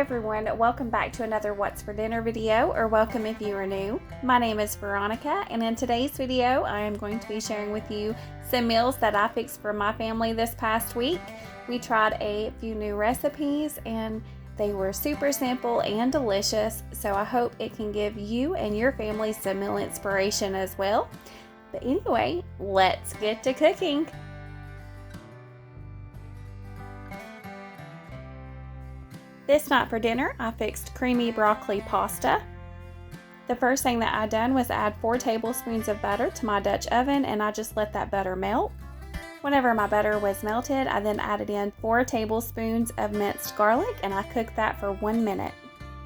everyone, welcome back to another What's for Dinner video, or welcome if you are new. My name is Veronica, and in today's video I am going to be sharing with you some meals that I fixed for my family this past week. We tried a few new recipes and they were super simple and delicious, so I hope it can give you and your family some meal inspiration as well. But anyway, let's get to cooking. This night for dinner, I fixed creamy broccoli pasta. The first thing that I done was add 4 tablespoons of butter to my Dutch oven, and I just let that butter melt. Whenever my butter was melted, I then added in 4 tablespoons of minced garlic, and I cooked that for 1 minute.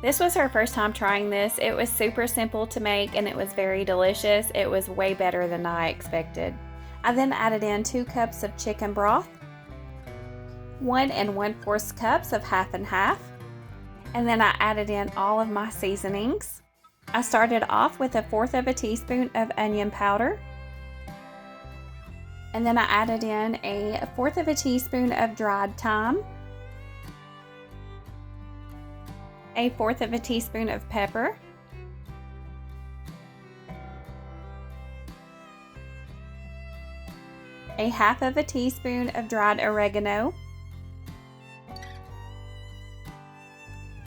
This was her first time trying this. It was super simple to make and it was very delicious. It was way better than I expected. I then added in 2 cups of chicken broth, 1 1/4 cups of half and half, and then I added in all of my seasonings. I started off with 1/4 teaspoon of onion powder, and then I added in 1/4 teaspoon of dried thyme, 1/4 teaspoon of pepper, a 1/2 teaspoon of dried oregano,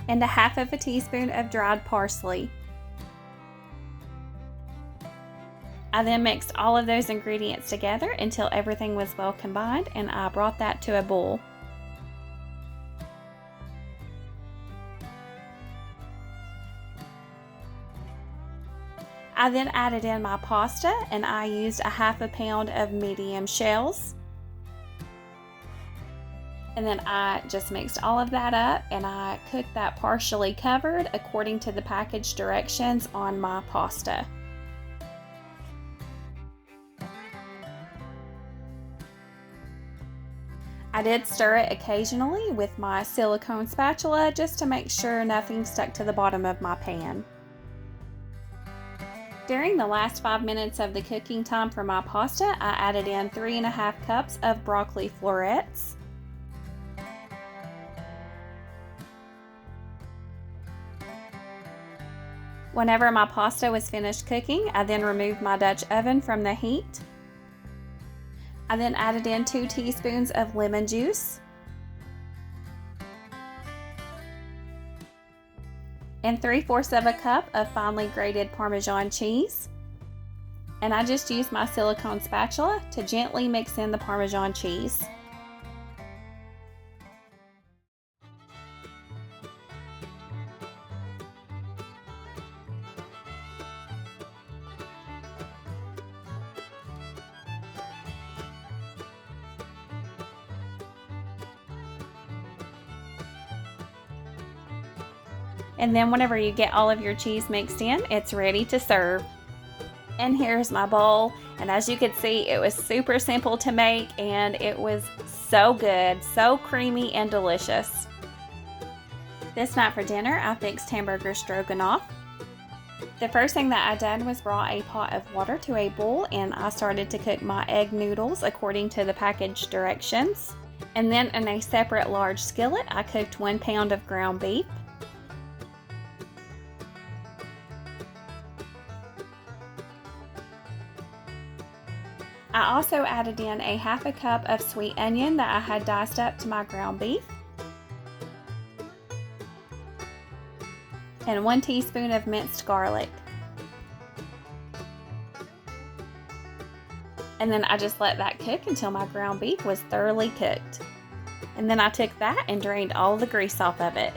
and a 1/2 teaspoon of dried parsley. I then mixed all of those ingredients together until everything was well combined, and I brought that to a boil. I then added in my pasta, and I used a 1/2 pound of medium shells. And then I just mixed all of that up, and I cooked that partially covered according to the package directions on my pasta. I did stir it occasionally with my silicone spatula just to make sure nothing stuck to the bottom of my pan. During the last 5 minutes of the cooking time for my pasta, I added in 3 1/2 cups of broccoli florets. Whenever my pasta was finished cooking, I then removed my Dutch oven from the heat. I then added in 2 teaspoons of lemon juice and 3/4 cup of finely grated Parmesan cheese. And I just used my silicone spatula to gently mix in the Parmesan cheese. And then whenever you get all of your cheese mixed in, it's ready to serve. And here's my bowl. And as you can see, it was super simple to make and it was so good, so creamy and delicious. This night for dinner, I fixed hamburger stroganoff. The first thing that I did was brought a pot of water to a boil, and I started to cook my egg noodles according to the package directions. And then in a separate large skillet, I cooked 1 pound of ground beef. I also added in a 1/2 cup of sweet onion that I had diced up to my ground beef, and 1 teaspoon of minced garlic. And then I just let that cook until my ground beef was thoroughly cooked. And then I took that and drained all the grease off of it.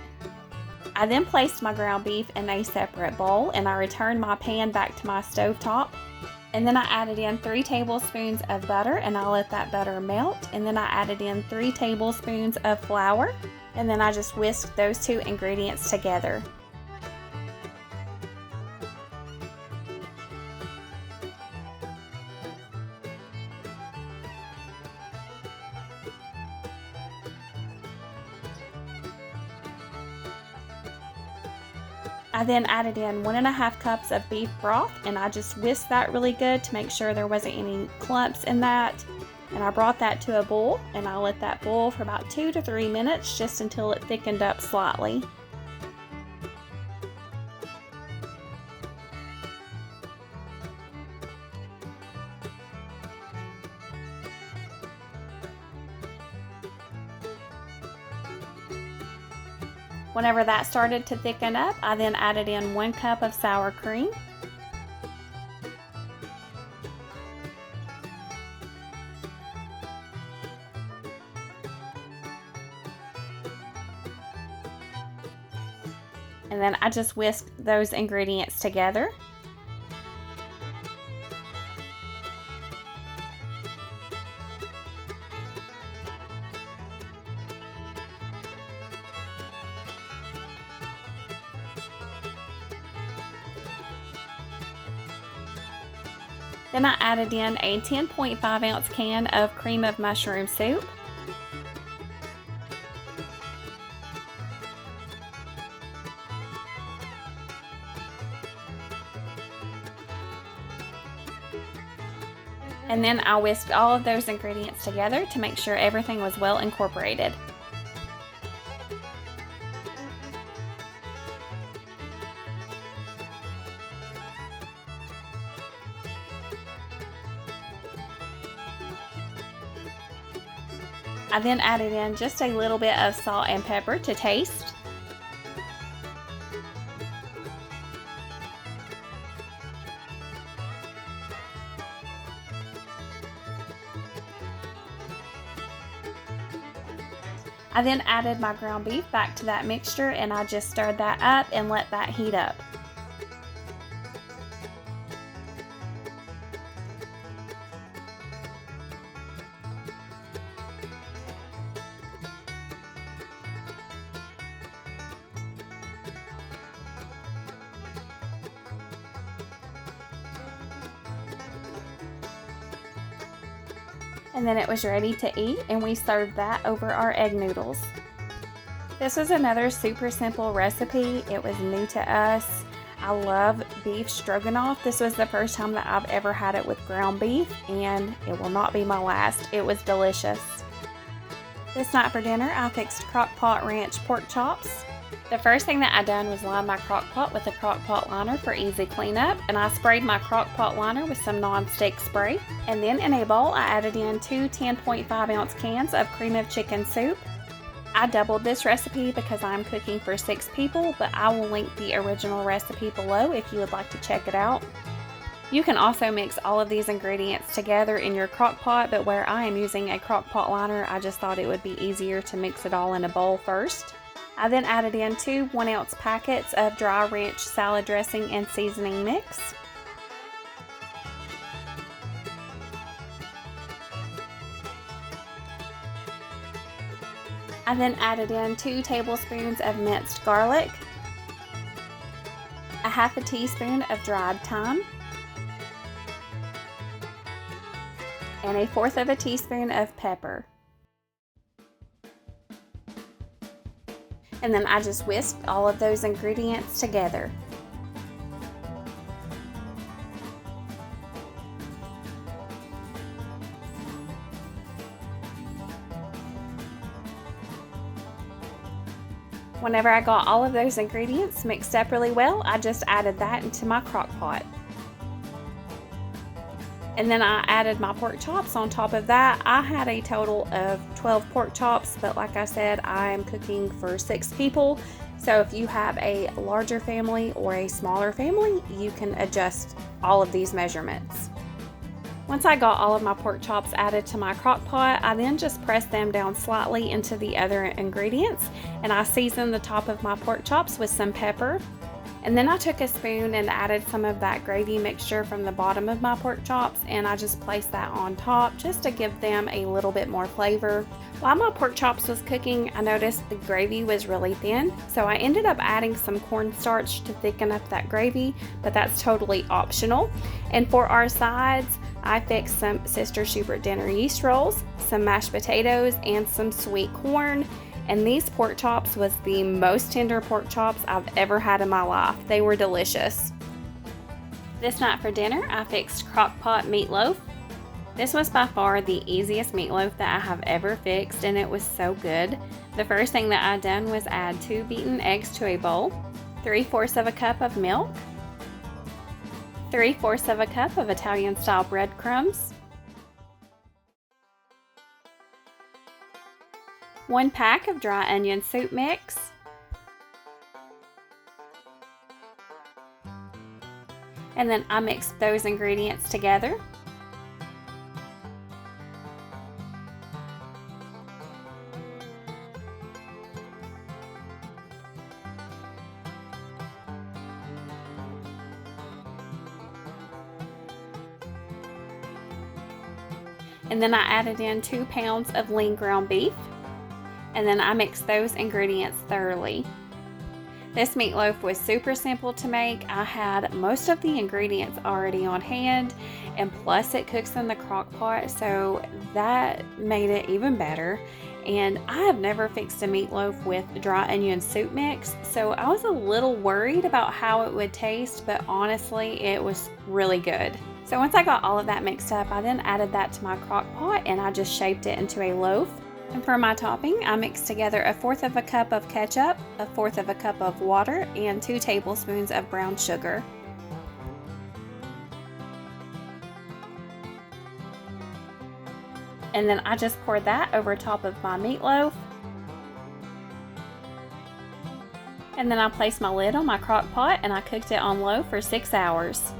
I then placed my ground beef in a separate bowl, and I returned my pan back to my stovetop. And then I added in 3 tablespoons of butter, and I let that butter melt. And then I added in 3 tablespoons of flour, and then I just whisked those 2 ingredients together. I then added in 1 1/2 cups of beef broth, and I just whisked that really good to make sure there wasn't any clumps in that. And I brought that to a boil, and I let that boil for about 2 to 3 minutes just until it thickened up slightly. Whenever that started to thicken up, I then added in 1 cup of sour cream. And then I just whisked those ingredients together. Then I added in a 10.5 ounce can of cream of mushroom soup. And then I whisked all of those ingredients together to make sure everything was well incorporated. I then added in just a little bit of salt and pepper to taste. I then added my ground beef back to that mixture and I just stirred that up and let that heat up. And then it was ready to eat, and we served that over our egg noodles. This was another super simple recipe. It was new to us. I love beef stroganoff. This was the first time that I've ever had it with ground beef, and it will not be my last. It was delicious. This night for dinner, I fixed Crockpot ranch pork chops. The first thing that I done was line my Crockpot with a Crockpot liner for easy cleanup, and I sprayed my Crockpot liner with some non-stick spray. And then in a bowl, I added in 2 10.5 ounce cans of cream of chicken soup. I doubled this recipe because I'm cooking for 6 people, but I will link the original recipe below if you would like to check it out. You can also mix all of these ingredients together in your Crockpot, but where I am using a Crockpot liner, I just thought it would be easier to mix it all in a bowl first. I then added in 2 1-ounce packets of dry ranch salad dressing and seasoning mix. I then added in 2 tablespoons of minced garlic, a half a teaspoon of dried thyme, and a 1/4 of a teaspoon of pepper. And then I just whisked all of those ingredients together. Whenever I got all of those ingredients mixed up really well, I just added that into my Crockpot. And then I added my pork chops on top of that. I had a total of 12 pork chops, but like I said, I am cooking for 6 people. So if you have a larger family or a smaller family, you can adjust all of these measurements. Once I got all of my pork chops added to my Crockpot, I then just pressed them down slightly into the other ingredients, and I seasoned the top of my pork chops with some pepper. And then I took a spoon and added some of that gravy mixture from the bottom of my pork chops, and I just placed that on top just to give them a little bit more flavor. While my pork chops was cooking, I noticed the gravy was really thin, so I ended up adding some cornstarch to thicken up that gravy, but that's totally optional. And for our sides, I fixed some Sister Schubert dinner yeast rolls, some mashed potatoes, and some sweet corn. And these pork chops was the most tender pork chops I've ever had in my life. They were delicious. This night for dinner, I fixed Crockpot meatloaf. This was by far the easiest meatloaf that I have ever fixed, and it was so good. The first thing that I done was add 2 beaten eggs to a bowl, 3/4 of a cup of milk, 3/4 of a cup of Italian style breadcrumbs, 1 pack of dry onion soup mix, And then I mixed those ingredients together. And then I added in 2 pounds of lean ground beef. And then I mixed those ingredients thoroughly. This meatloaf was super simple to make. I had most of the ingredients already on hand, and plus it cooks in the crock pot, so that made it even better. And I have never fixed a meatloaf with dry onion soup mix, so I was a little worried about how it would taste, but honestly it was really good. So once I got all of that mixed up, I then added that to my crock pot and I just shaped it into a loaf. And for my topping, I mixed together 1/4 cup of ketchup, 1/4 cup of water, and 2 tablespoons of brown sugar. And then I just poured that over top of my meatloaf. And then I placed my lid on my crock pot and I cooked it on low for 6 hours.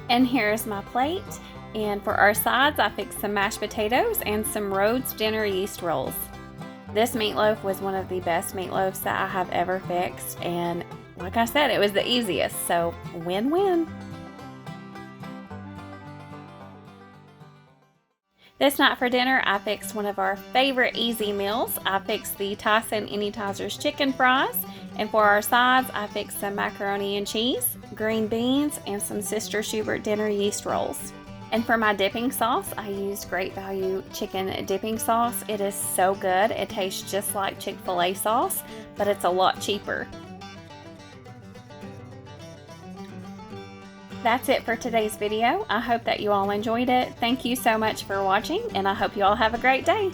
And here's my plate. And for our sides, I fixed some mashed potatoes and some Rhodes dinner yeast rolls. This meatloaf was one of the best meatloafs that I have ever fixed, and like I said, it was the easiest, so win-win. This night for dinner, I fixed one of our favorite easy meals. I fixed the Tyson Anytizers chicken fries, and for our sides, I fixed some macaroni and cheese, green beans, and some Sister Schubert dinner yeast rolls. And for my dipping sauce, I used Great Value chicken dipping sauce. It is so good. It tastes just like Chick-fil-A sauce, but it's a lot cheaper. That's it for today's video. I hope that you all enjoyed it. Thank you so much for watching, and I hope you all have a great day.